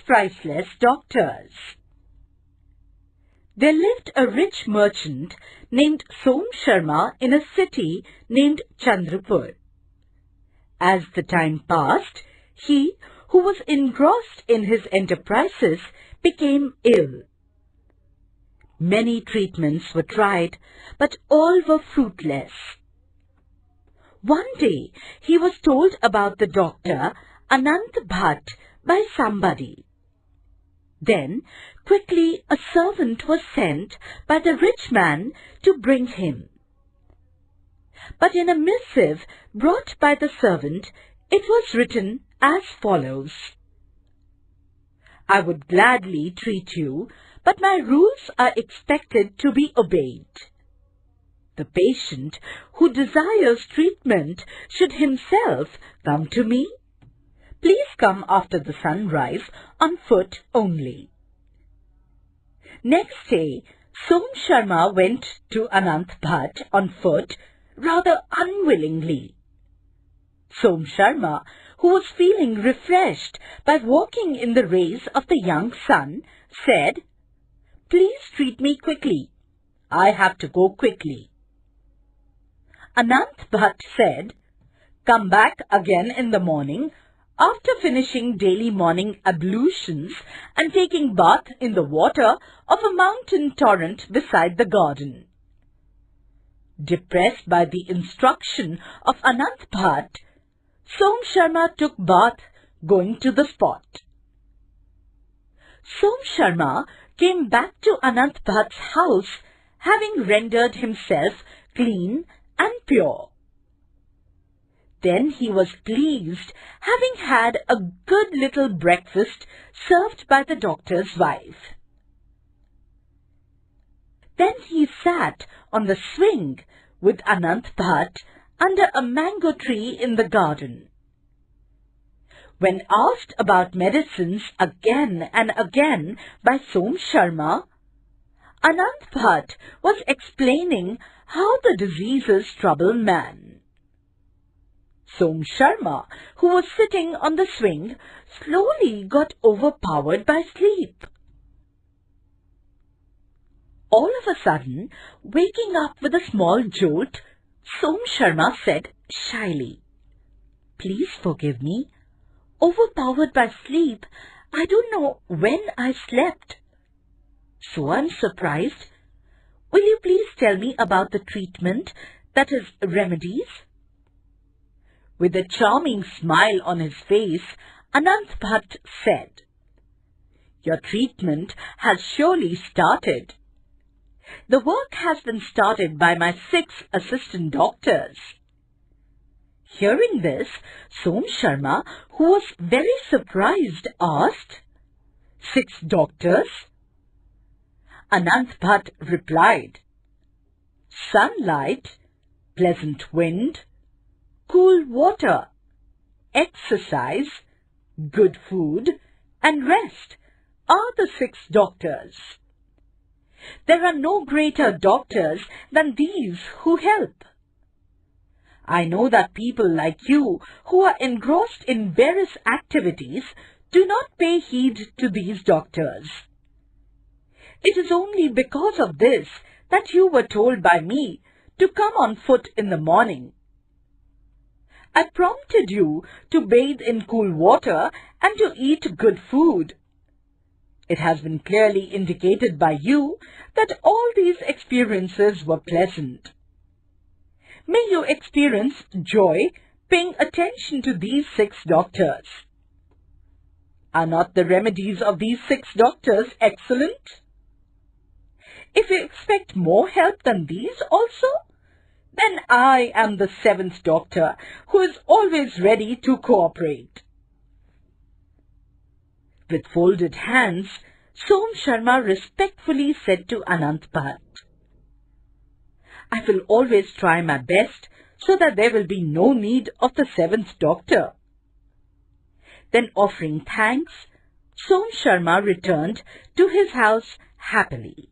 Priceless Doctors. There lived a rich merchant named Som Sharma in a city named Chandrapur. As the time passed, he, who was engrossed in his enterprises, became ill. Many treatments were tried, but all were fruitless. One day he was told about the doctor Anant Bhatt by somebody. Then quickly a servant was sent by the rich man to bring him. But in a missive brought by the servant, it was written as follows: I would gladly treat you, but my rules are expected to be obeyed. The patient who desires treatment should himself come to me. Please come after the sunrise on foot only. Next day, Som Sharma went to Anant Bhatt on foot, rather unwillingly. Som Sharma, who was feeling refreshed by walking in the rays of the young sun, said, Please treat me quickly. I have to go quickly. Anant Bhatt said, Come back again in the morning, after finishing daily morning ablutions and taking bath in the water of a mountain torrent beside the garden. Depressed by the instruction of Anant Bhatt, Som Sharma took bath going to the spot. Som Sharma came back to Anant Bhatt's house having rendered himself clean and pure. Then he was pleased, having had a good little breakfast served by the doctor's wife. Then he sat on the swing with Anant Bhatt under a mango tree in the garden. When asked about medicines again and again by Som Sharma, Anant Bhatt was explaining how the diseases trouble man. Som Sharma, who was sitting on the swing, slowly got overpowered by sleep. All of a sudden, waking up with a small jolt, Som Sharma said shyly, Please forgive me. Overpowered by sleep, I don't know when I slept. So I'm surprised. Will you please tell me about the treatment, that is, remedies? With a charming smile on his face, Anant Bhatt said, Your treatment has surely started. The work has been started by my 6 assistant doctors. Hearing this, Som Sharma, who was very surprised, asked, 6 doctors? Anant Bhatt replied, Sunlight, pleasant wind, cool water, exercise, good food, and rest are the 6 doctors. There are no greater doctors than these who help. I know that people like you who are engrossed in various activities do not pay heed to these doctors. It is only because of this that you were told by me to come on foot in the morning. I prompted you to bathe in cool water and to eat good food. It has been clearly indicated by you that all these experiences were pleasant. May you experience joy paying attention to these 6 doctors. Are not the remedies of these 6 doctors excellent? If you expect more help than these also, then I am the 7th doctor who is always ready to cooperate. With folded hands, Som Sharma respectfully said to Anant Bhatt, I will always try my best so that there will be no need of the 7th doctor. Then offering thanks, Som Sharma returned to his house happily.